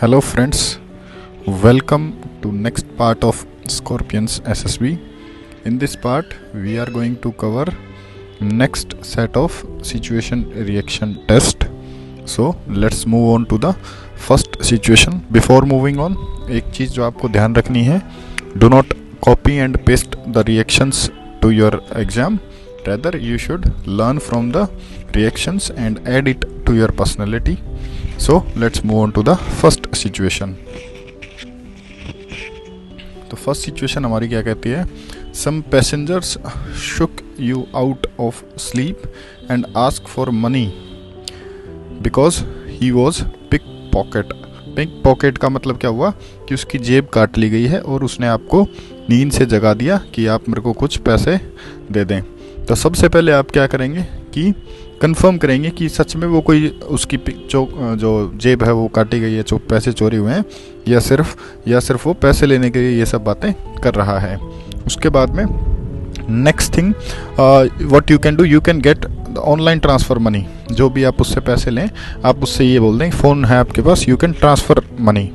Hello friends, welcome to next part of Scorpions SSB. In this part we are going to cover next set of situation reaction test. So let's move on to the first situation. Before moving on, एक चीज़ जो आपको ध्यान रखनी है, do not copy and paste the reactions to your exam. Rather you should learn from the reactions and add it to your personality. So let's move on to the first situation. तो first situation हमारी क्या कहती है? Some passengers shook you out of sleep and asked for money because he was pickpocket. Pickpocket का मतलब क्या हुआ कि उसकी जेब काट ली गई है और उसने आपको नींद से जगा दिया कि आप मेरे को कुछ पैसे दे दें. तो सबसे पहले आप क्या करेंगे कि कंफर्म करेंगे कि सच में वो कोई उसकी जो जेब है वो काटी गई है, जो पैसे चोरी हुए हैं, या सिर्फ वो पैसे लेने के लिए ये सब बातें कर रहा है. उसके बाद में next thing what you can do, you can get online transfer money. जो भी आप उससे पैसे लें, आप उससे ये बोल दें फ़ोन है आपके पास, यू कैन ट्रांसफ़र मनी.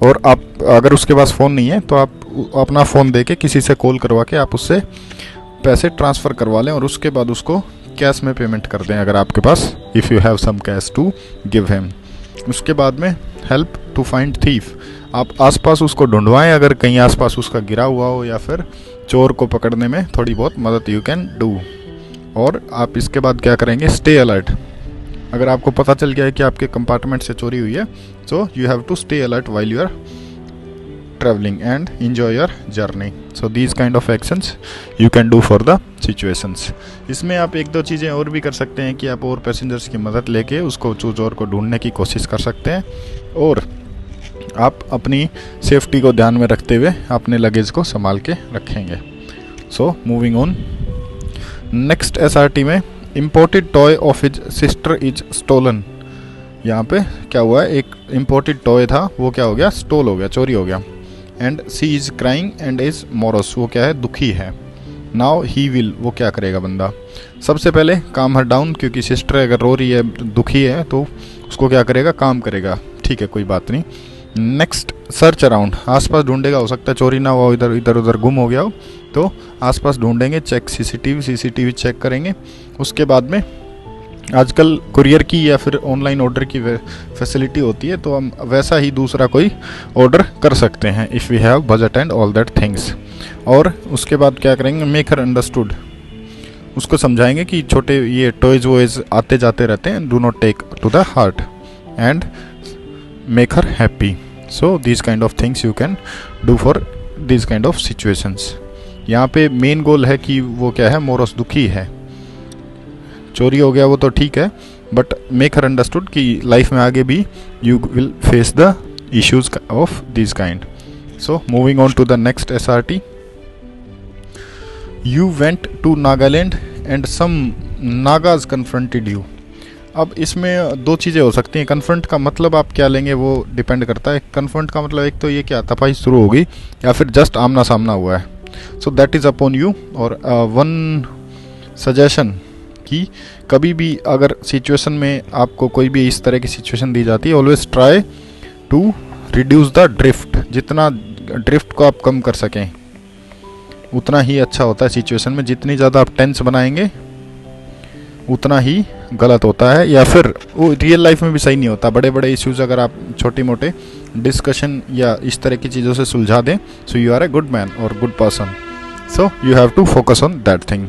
और आप अगर उसके पास फ़ोन नहीं है तो आप अपना फ़ोन दे के किसी से कॉल करवा के आप उससे पैसे ट्रांसफ़र करवा लें और उसके बाद उसको कैश में पेमेंट कर दें अगर आपके पास, if you have some cash to give him. उसके बाद में हेल्प टू फाइंड थीफ. आप आसपास उसको ढूंढवाएं अगर कहीं आसपास उसका गिरा हुआ हो, या फिर चोर को पकड़ने में थोड़ी बहुत मदद यू कैन डू. और आप इसके बाद क्या करेंगे? Stay alert. अगर आपको पता चल गया है कि आपके कंपार्टमेंट से चोरी हुई है, so you have to stay alert while you are traveling and enjoy your journey. So these kind of actions you can do for the situations. इसमें आप एक दो चीज़ें और भी कर सकते हैं कि आप और पैसेंजर्स की मदद लेके उसको चोर को ढूंढने की कोशिश कर सकते हैं, और आप अपनी सेफ्टी को ध्यान में रखते हुए अपने लगेज को संभाल के रखेंगे. So moving on, next SRT में imported toy of his sister is stolen. यहाँ पे क्या हुआ है? एक इम्पोर्टेड टॉय था, वो क्या हो गया? स्टोल हो गया, चोरी हो गया. And she is crying and is morose, वो क्या है? दुखी है. नाउ ही विल, वो क्या करेगा बंदा? सबसे पहले काम हर डाउन, क्योंकि सिस्टर अगर रो रही है, दुखी है, तो उसको क्या करेगा? काम करेगा. ठीक है, कोई बात नहीं. नेक्स्ट सर्च अराउंड, आसपास ढूंढेगा. हो सकता है चोरी ना हो, इधर उधर गुम हो गया हो, तो आसपास ढूंढेंगे. चेक सीसीटीवी चेक करेंगे. उसके बाद में आजकल कुरियर की या फिर ऑनलाइन ऑर्डर की फैसिलिटी होती है, तो हम वैसा ही दूसरा कोई ऑर्डर कर सकते हैं if we have budget and all that things. और उसके बाद क्या करेंगे? मेक हर अंडरस्टूड, उसको समझाएंगे कि छोटे ये टॉयज वॉयज आते जाते रहते हैं, do not take to the heart, and make her happy. So this kind of things you can do for this kind of situations. यहाँ पे मेन गोल है कि वो क्या है? मोरस दुखी है. चोरी हो गया वो तो ठीक है, बट मेक हर अंडरस्टूड कि लाइफ में आगे भी you will face the issues of this kind. So moving on to the next SRT. You went to Nagaland and some Nagas confronted you. अब इसमें दो चीज़ें हो सकती हैं. कन्फ्रंट का मतलब आप क्या लेंगे वो डिपेंड करता है. कन्फ्रंट का मतलब एक तो ये क्या तपाई शुरू होगी, या फिर जस्ट आमना सामना हुआ है. So that is upon you. और वन सजेशन कि कभी भी अगर सिचुएशन में आपको कोई भी इस तरह की सिचुएशन दी जाती है, always try to reduce the drift. जितना ड्रिफ्ट को आप कम कर सकें उतना ही अच्छा होता है सिचुएशन में. जितनी ज़्यादा आप टेंस बनाएंगे उतना ही गलत होता है, या फिर वो रियल लाइफ में भी सही नहीं होता. बड़े बड़े इश्यूज़ अगर आप छोटे मोटे डिस्कशन या इस तरह की चीज़ों से सुलझा दें, so you are a good man और good person. So you have to focus on that thing.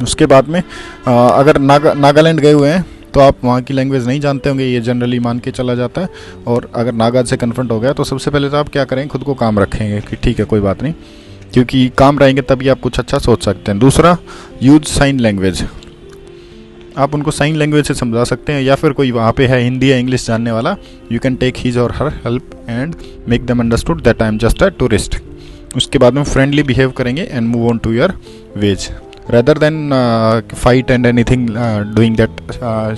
उसके बाद में अगर नागालैंड गए हुए हैं तो आप वहाँ की लैंग्वेज नहीं जानते होंगे, ये जनरली मान के चला जाता है. और अगर नागा से कन्फ्रंट हो गया तो सबसे पहले तो आप क्या करेंगे? खुद को काम रखेंगे कि ठीक है कोई बात नहीं, क्योंकि काम रहेंगे तभी आप कुछ अच्छा सोच सकते हैं. दूसरा, यूज साइन लैंग्वेज. आप उनको साइन लैंग्वेज से समझा सकते हैं, या फिर कोई वहाँ पे है हिंदी या इंग्लिश जानने वाला, यू कैन टेक हिज और her help and make them understood that I am just a tourist. उसके बाद में फ्रेंडली बिहेव करेंगे and move on to your ways. Rather than fight and anything doing that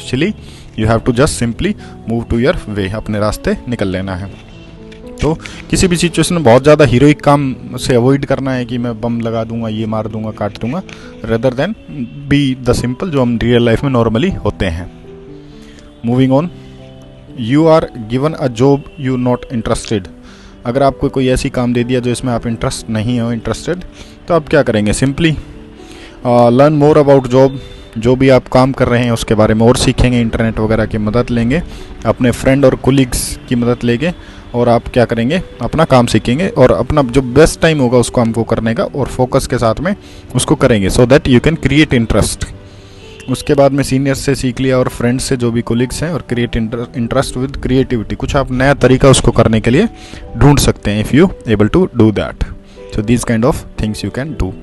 silly, you have to just simply move to your way. अपने रास्ते निकल लेना है. तो किसी भी सिचुएशन में बहुत ज़्यादा हीरोइक काम से अवॉइड करना है कि मैं बम लगा दूंगा, ये मार दूंगा, काट दूंगा. Rather than be the simple जो हम रियल लाइफ में नॉर्मली होते हैं. Moving on, you are given a job you not interested, अगर आपको कोई ऐसी काम दे दिया जो इसमें आप इंटरेस्ट नहीं हो इंटरेस्टेड, तो आप क्या करेंगे? Simply learn more about job, जो भी आप काम कर रहे हैं उसके बारे में और सीखेंगे, इंटरनेट वगैरह की मदद लेंगे, अपने फ्रेंड और कोलीग्स की मदद लेंगे, और आप क्या करेंगे? अपना काम सीखेंगे और अपना जो बेस्ट टाइम होगा उसको हमको करने का और फोकस के साथ में उसको करेंगे, so that you can create interest. उसके बाद में सीनियर्स से सीख लिया और फ्रेंड्स से जो भी कोलीग्स हैं, और क्रिएट इंटरेस्ट विद क्रिएटिविटी, कुछ आप नया तरीका उसको करने के लिए ढूंढ सकते हैं, if you able to do that. So this kind of things you can do.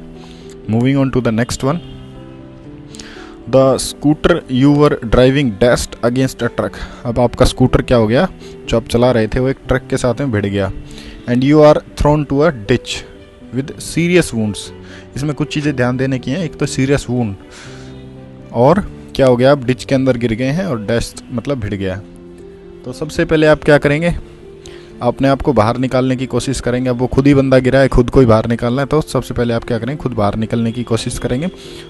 Moving on to the next one, the scooter you were driving dashed against a truck. अब आपका स्कूटर क्या हो गया? जो आप चला रहे थे वो एक ट्रक के साथ में भिड़ गया। And you are thrown to a ditch with serious wounds. इसमें कुछ चीज़ें ध्यान देने की हैं। एक तो सीरियस वुंड, और क्या हो गया? आप डिच के अंदर गिर गए हैं, और डैश्ड मतलब भिड़ गया। तो सबसे पहले आप क्या करेंगे? अपने आप को बाहर निकालने की कोशिश करेंगे। अब वो खुद ही बंदा गिरा है, खुद को ही बाहर निकालना है, तो सबसे पहले आप क्या करेंगे? खुद बाहर निकलने की कोशिश करेंगे,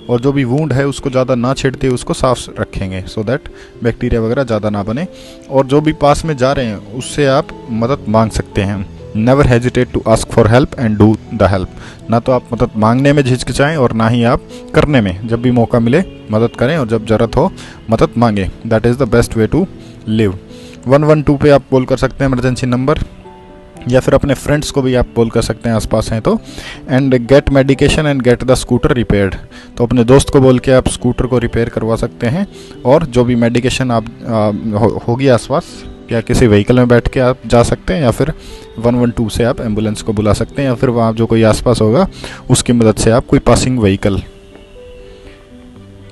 और जो भी वूंड है उसको ज़्यादा ना छेड़ते उसको साफ रखेंगे, सो दैट बैक्टीरिया वगैरह ज़्यादा ना बने। और जो भी पास में जा रहे हैं उससे आप मदद मांग सकते हैं। Never hesitate to ask for help and do the help. ना तो आप मदद मांगने में झिझकिचाएं, और ना ही आप करने में। जब भी मौका मिले मदद करें, और जब ज़रूरत हो मदद मांगें। That is the best way to live. 112 पे आप कॉल कर सकते हैं, इमरजेंसी नंबर, या फिर अपने फ्रेंड्स को भी आप कॉल कर सकते हैं आसपास हैं तो। And get medication and get the scooter repaired. तो अपने दोस्त को बोल के आप स्कूटर को रिपेयर करवा सकते हैं, और जो भी मेडिकेशन आप होगी आसपास, या किसी व्हीकल में बैठ के आप जा सकते हैं, या फिर 112 से आप एम्बुलेंस को बुला सकते हैं, या फिर वहाँ जो कोई आसपास होगा उसकी मदद से आप कोई पासिंग व्हीकल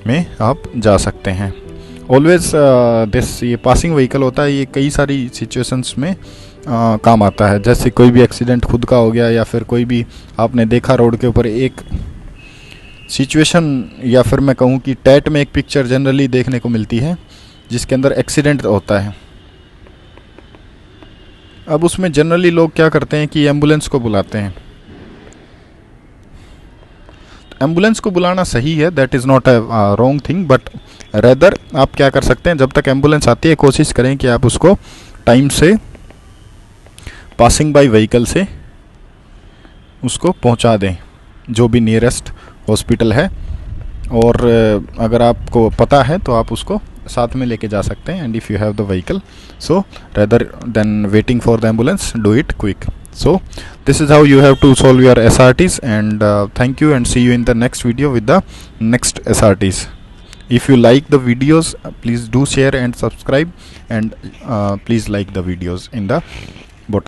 में आप जा सकते हैं। ऑलवेज दिस, ये पासिंग व्हीकल होता है, ये कई सारी सिचुएशंस में काम आता है। जैसे कोई भी एक्सीडेंट खुद का हो गया, या फिर कोई भी आपने देखा रोड के ऊपर एक सिचुएशन, या फिर मैं कहूँ कि टैट में एक पिक्चर जनरली देखने को मिलती है जिसके अंदर एक्सीडेंट होता है। अब उसमें जनरली लोग क्या करते हैं कि एम्बुलेंस को बुलाते हैं। एम्बुलेंस को बुलाना सही है, that is not a wrong thing, but rather आप क्या कर सकते हैं? जब तक एम्बुलेंस आती है कोशिश करें कि आप उसको टाइम से पासिंग बाय व्हीकल से उसको पहुंचा दें, जो भी नियरेस्ट हॉस्पिटल है। और अगर आपको पता है तो आप उसको साथ में लेके जा सकते हैं। And if you have the vehicle, so rather than waiting for the ambulance, do it quick. So this is how you have to solve your SRTs, and thank you, and see you in the next video with the next SRTs. If you like the videos, please do share and subscribe, and please like the videos in the